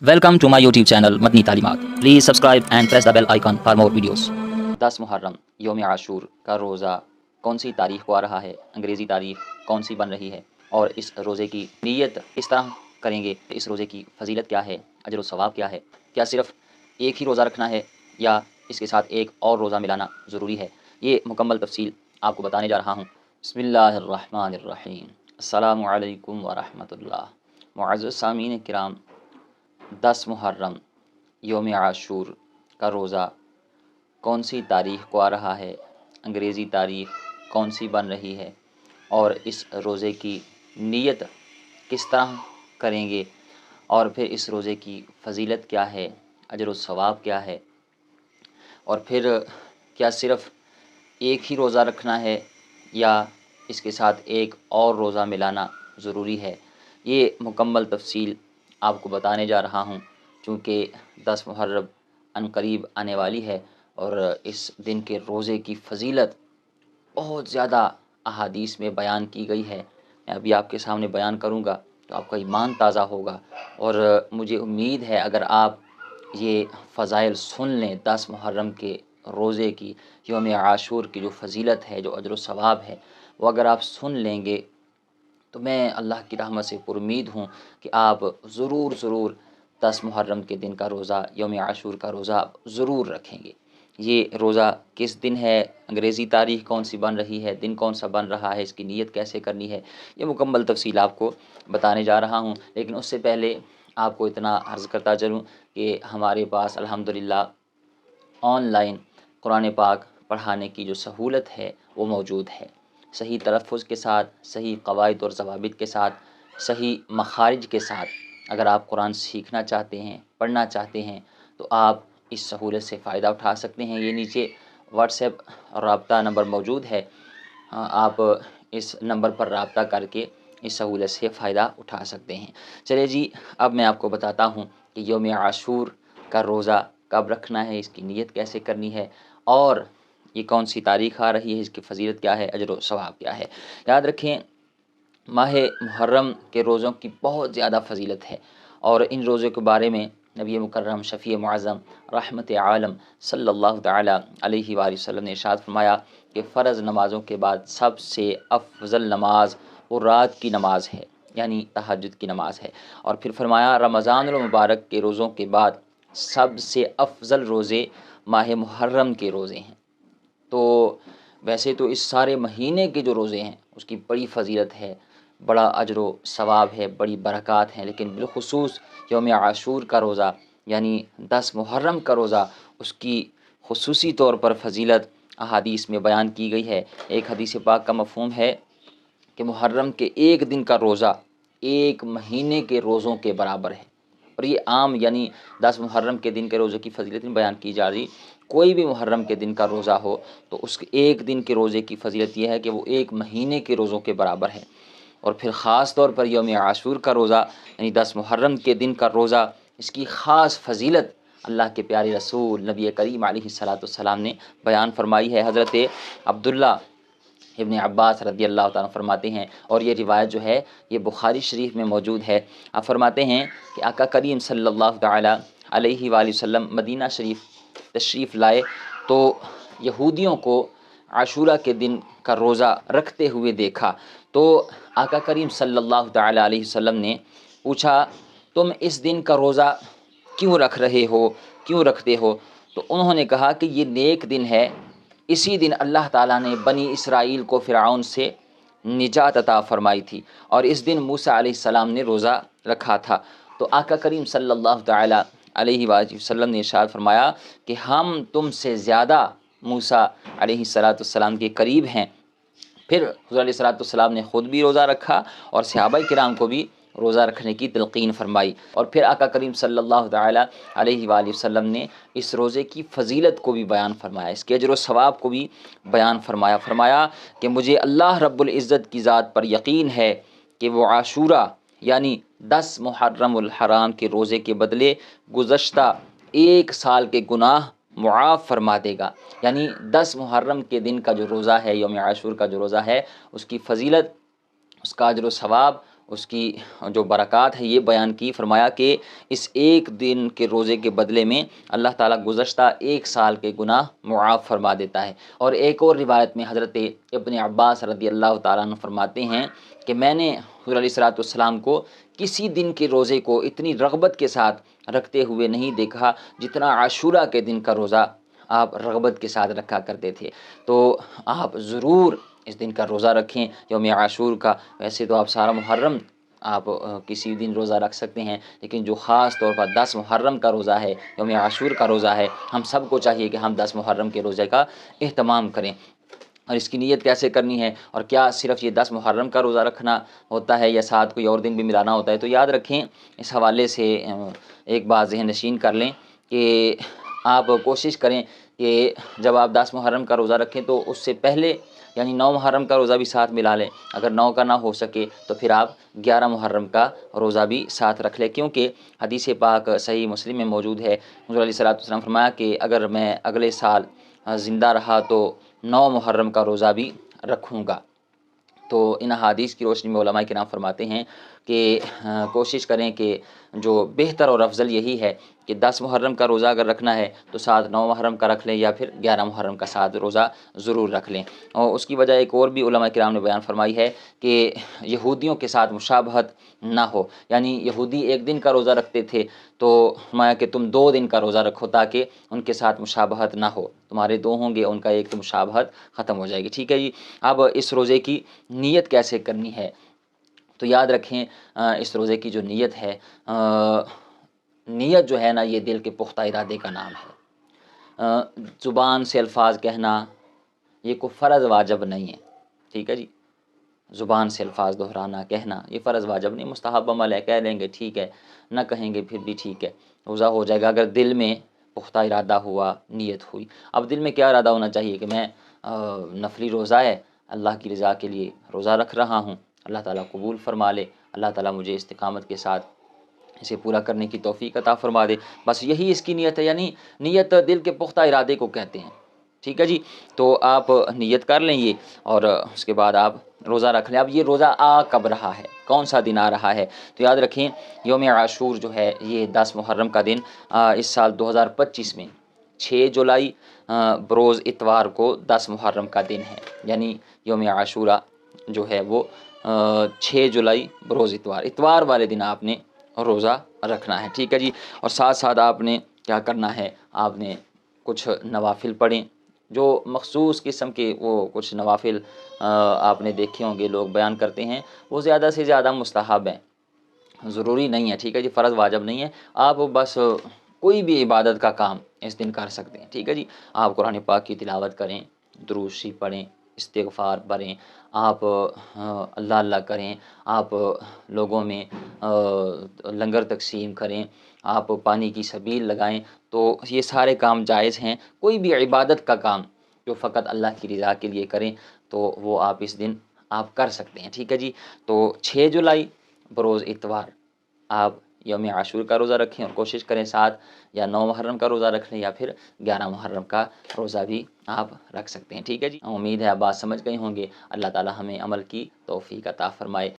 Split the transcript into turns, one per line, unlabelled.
Welcome to my YouTube channel Matni Talimat. Please subscribe and press the bell icon for more videos. 10 Muharram योम आशूर का रोज़ा कौन सी तारीख़ को आ रहा है, अंग्रेज़ी तारीख़ कौन सी बन रही है और इस रोज़े की नीयत किस तरह करेंगे, इस रोज़े की फजीलत क्या है, अजर व सवाब क्या है, क्या सिर्फ़ एक ही रोज़ा रखना है या इसके साथ एक और रोज़ा मिलाना ज़रूरी है, ये मुकम्मल तफसील आपको बताने जा रहा हूँ। बिस्मिल्लाहिर्रहमानिर्रहीम। अस्सलामु अलैकुम व रहमतुल्लाह। मुअज़्ज़ज़ सामीन किराम, 10 मुहर्रम योम आशूर का रोज़ा कौन सी तारीख़ को आ रहा है, अंग्रेज़ी तारीख़ कौन सी बन रही है और इस रोज़े की नीयत किस तरह करेंगे और फिर इस रोज़े की फजीलत क्या है, अजर व सवाब क्या है और फिर क्या सिर्फ़ एक ही रोज़ा रखना है या इसके साथ एक और रोज़ा मिलाना ज़रूरी है, ये मुकम्मल तफसील आपको बताने जा रहा हूँ। चूँकि 10 मुहर्रम अनकरीब आने वाली है और इस दिन के रोज़े की फ़जीलत बहुत ज़्यादा अहादीस में बयान की गई है। मैं अभी आपके सामने बयान करूँगा तो आपका ईमान ताज़ा होगा और मुझे उम्मीद है अगर आप ये फ़ज़ाइल सुन लें, 10 मुहर्रम के रोज़े की, यौम आशूर की जो फ़जीलत है, जो अजर व सवाब है, वो अगर आप सुन लेंगे तो मैं अल्लाह की रहमत से पुरुम्मीद हूँ कि आप ज़रूर 10 मुहर्रम के दिन का रोज़ा, यौम आशूर का रोज़ा ज़रूर रखेंगे। ये रोज़ा किस दिन है, अंग्रेज़ी तारीख़ कौन सी बन रही है, दिन कौन सा बन रहा है, इसकी नीयत कैसे करनी है, ये मुकम्मल तफसील आपको बताने जा रहा हूँ। लेकिन उससे पहले आपको इतना अर्ज़ करता चलूँ कि हमारे पास अल्हम्दुलिल्लाह ऑनलाइन कुरान पाक पढ़ाने की जो सहूलत है वो मौजूद है। सही तलफ़्फ़ुज़ के साथ, सही क़वाइद और ज़वाबित के साथ, सही मखारिज के साथ अगर आप कुरान सीखना चाहते हैं, पढ़ना चाहते हैं तो आप इस सहूलत से फ़ायदा उठा सकते हैं। ये नीचे व्हाट्सएप राब्ता नंबर मौजूद है, आप इस नंबर पर राब्ता करके इस सहूलत से फ़ायदा उठा सकते हैं। चलिए जी, अब मैं आपको बताता हूँ कि यौम आशूर का रोज़ा कब रखना है, इसकी नीयत कैसे करनी है और ये कौन सी तारीख़ आ रही है, इसकी फ़जीलत क्या है, अजर व सवाब क्या है। याद रखें, माह मुहर्रम के रोज़ों की बहुत ज़्यादा फ़जीलत है और इन रोज़ों के बारे में नबी मुकर्रम शफ़ी मुअज़्ज़म रहमत आलम सल्लल्लाहु तआला अलैहि वसल्लम ने इरशाद फरमाया कि फ़र्ज़ नमाज़ों के बाद सबसे अफ़ज़ल नमाज वो रात की नमाज है, यानी तहज्जुद की नमाज है। और फिर फरमाया रमज़ानुल मुबारक के रोज़ों के बाद सबसे अफ़ज़ल रोज़े माह मुहर्रम के रोज़े हैं। तो वैसे तो इस सारे महीने के जो रोज़े हैं उसकी बड़ी फ़जीलत है, बड़ा अजर व सवाब है, बड़ी बरक़ात हैं, लेकिन बिलख़ुसूस यौम आशूर का रोज़ा यानी 10 मुहर्रम का रोज़ा, उसकी ख़ुसूसी तौर पर फ़जीलत अहादीस में बयान की गई है। एक हदीस पाक का मफ़हूम है कि मुहर्रम के एक दिन का रोज़ा एक महीने के रोज़ों के बराबर है। और ये आम यानी 10 मुहर्रम के दिन के रोज़े की फ़जीलत बयान की जा रही। कोई भी मुहर्रम के दिन का रोज़ा हो तो उस एक दिन के रोज़े की फ़जीलत ये है कि वो एक महीने के रोज़ों के बराबर है। और फिर ख़ास तौर पर यौम आशूर का रोज़ा यानी 10 मुहर्रम के दिन का रोज़ा, इसकी ख़ास फ़जीलत अल्लाह के प्यारे रसूल नबी करीम अलैहिस्सलातु वस्सलाम ने बयान फरमाई है। हज़रत अब्दुल्ला इब्न अब्बास रज़ी अल्लाह ताला फरमाते हैं, और ये रिवायत जो है ये बुखारी शरीफ में मौजूद है। आप फरमाते हैं कि आका करीम सल्लल्लाहु ताला अलैहि वसल्लम मदीना शरीफ तशरीफ़ लाए तो यहूदियों को आशूरा के दिन का रोज़ा रखते हुए देखा। तो आका करीम सल्लल्लाहु ताला अलैहि वसल्लम ने पूछा, तुम इस दिन का रोज़ा क्यों रख रहे हो, क्यों रखते हो? तो उन्होंने कहा कि ये नेक दिन है, इसी दिन अल्लाह ताला ने बनी इसराइल को फ़िरऔन से निजात अता फ़रमाई थी और इस दिन मूसा अलैहिस्सलाम ने रोज़ा रखा था। तो आका करीम सल्लल्लाहु ताला अलैहि वसल्लम ने इरशाद फरमाया कि हम तुमसे ज़्यादा मूसा अलैहिस्सलातु वस्सलाम के करीब हैं। फिर हुज़ूर अलैहिस्सलातु वस्सलाम ने ख़ुद भी रोज़ा रखा और सहाबाए किराम को भी रोज़ा रखने की तलक़ीन फरमाई। और फिर आका करीम सल्लल्लाहु ताला अलैहि वसल्लम ने इस रोज़े की फ़जीलत को भी बयान फरमाया, इसके अजर व सवाब को भी बयान फरमाया कि मुझे अल्लाह रब्बुल इज़्ज़त की ज़ात पर यकीन है कि वो आशूरा यानी 10 मुहर्रमुल हराम के रोज़े के बदले गुज़श्ता एक साल के गुनाह मुआफ़ फरमा देगा। यानी 10 मुहर्रम के दिन का जो रोज़ा है, यौम आशूर का जो रोज़ा है, उसकी फ़जीलत, उसका अजर व सवाब اس کی جو برکات ہے یہ بیان کی، فرمایا کہ اس ایک دن کے روزے کے بدلے میں اللہ تعالیٰ گزشتہ 1 سال کے گناہ معاف فرما دیتا ہے۔ اور ایک اور روایت میں حضرت ابن عباس رضی اللہ تعالیٰ عنہ فرماتے ہیں کہ میں نے حضور علیہ الصلوۃ والسلام کو کسی دن کے روزے کو اتنی رغبت کے ساتھ رکھتے ہوئے نہیں دیکھا جتنا عاشورہ کے دن کا روزہ آپ رغبت کے ساتھ رکھا کرتے تھے۔ تو آپ ضرور اس دن کا روزہ رکھیں، یوم عاشور کا۔ ویسے تو آپ سارا محرم آپ کسی دن روزہ رکھ سکتے ہیں، لیکن جو خاص طور پر 10 محرم کا روزہ ہے، یوم عاشور کا روزہ ہے، ہم سب کو چاہیے کہ ہم 10 محرم کے روزے کا اہتمام کریں۔ اور اس کی نیت کیسے کرنی ہے، اور کیا صرف یہ 10 محرم کا روزہ رکھنا ہوتا ہے یا ساتھ کوئی اور دن بھی ملانا ہوتا ہے؟ تو یاد رکھیں، اس حوالے سے ایک بات ذہن نشین کر لیں کہ آپ کوشش کریں کہ جب آپ 10 محرم کا روزہ رکھیں تو اس سے پہلے یعنی 9 محرم کا روزہ بھی ساتھ ملا لیں۔ اگر 9 کا نہ ہو سکے تو پھر آپ 11 محرم کا روزہ بھی ساتھ رکھ لیں، کیونکہ حدیث پاک صحیح مسلم میں موجود ہے، حضور علیہ الصلوۃ والسلام فرمایا کہ اگر میں اگلے سال زندہ رہا تو 9 محرم کا روزہ بھی رکھوں گا۔ تو ان احادیث کی روشنی میں علماء کرام فرماتے ہیں کہ کوشش کریں کہ جو بہتر اور افضل یہی ہے کہ 10 محرم کا روزہ اگر رکھنا ہے تو ساتھ 9 محرم کا رکھ لیں، یا پھر 11 محرم کا ساتھ روزہ ضرور رکھ لیں۔ اور اس کی وجہ ایک اور بھی علماء کرام نے بیان فرمائی ہے کہ یہودیوں کے ساتھ مشابہت نہ ہو، یعنی یہودی ایک دن کا روزہ رکھتے تھے تو فرمایا کہ تم 2 دن کا روزہ رکھو تاکہ ان کے ساتھ مشابہت نہ ہو، تمہارے 2 ہوں گے ان کا ایک، تو مشابہت ختم ہو جائے گی۔ ٹھیک ہے جی۔ اب اس روزے کی نیت کیسے کرنی ہے؟ تو یاد رکھیں اس روزے کی جو نیت ہے، نیت جو ہے نا یہ دل کے پختہ ارادے کا نام ہے۔ زبان سے الفاظ کہنا یہ کوئی فرض واجب نہیں ہے، ٹھیک ہے جی۔ زبان سے الفاظ دہرانا کہنا یہ فرض واجب نہیں، مستحب عمل ہے، کہہ لیں گے ٹھیک ہے، نہ کہیں گے پھر بھی ٹھیک ہے، روزہ ہو جائے گا اگر دل میں پختہ ارادہ ہوا، نیت ہوئی۔ اب دل میں کیا ارادہ ہونا چاہیے کہ میں نفلی روزہ ہے، اللہ کی رضا کے لیے روزہ رکھ رہا ہوں، اللہ تعالیٰ قبول فرما لے، اللہ تعالیٰ مجھے استقامت کے ساتھ اسے پورا کرنے کی توفیق عطا فرما دے، بس یہی اس کی نیت ہے۔ یعنی نیت دل کے پختہ ارادے کو کہتے ہیں، ٹھیک ہے جی۔ تو آپ نیت کر لیں یہ، اور اس کے بعد آپ روزہ رکھ لیں۔ اب یہ روزہ آ کب رہا ہے، کون سا دن آ رہا ہے؟ تو یاد رکھیں یوم عاشور جو ہے یہ 10 محرم کا دن اس سال 2025 میں 6 جولائی بروز اتوار کو 10 محرم کا دن ہے، یعنی یوم عاشورہ جو ہے وہ 6 جولائی بروز اتوار والے دن آپ نے روزہ رکھنا ہے، ٹھیک ہے جی۔ اور ساتھ ساتھ آپ نے کیا کرنا ہے، آپ نے کچھ نوافل پڑھیں، جو مخصوص قسم کے وہ کچھ نوافل آپ نے دیکھے ہوں گے لوگ بیان کرتے ہیں، وہ زیادہ سے زیادہ مستحب ہیں، ضروری نہیں ہے، ٹھیک ہے جی، فرض واجب نہیں ہے۔ آپ بس کوئی بھی عبادت کا کام اس دن کر سکتے ہیں، ٹھیک ہے جی۔ آپ قرآن پاک کی تلاوت کریں، درود شریف پڑھیں، استغفار پڑھیں، آپ اللہ اللہ کریں، آپ لوگوں میں لنگر تقسیم کریں، آپ پانی کی سبیل لگائیں، تو یہ سارے کام جائز ہیں۔ کوئی بھی عبادت کا کام جو فقط اللہ کی رضا کے لیے کریں تو وہ آپ اس دن آپ کر سکتے ہیں، ٹھیک ہے جی۔ تو 6 جولائی بروز اتوار آپ یوم عاشور کا روزہ رکھیں، اور کوشش کریں ساتھ یا 9 محرم کا روزہ رکھ لیں، یا پھر 11 محرم کا روزہ بھی آپ رکھ سکتے ہیں، ٹھیک ہے جی۔ امید ہے آپ بات سمجھ گئے ہوں گے۔ اللہ تعالی ہمیں عمل کی توفیق عطا فرمائے۔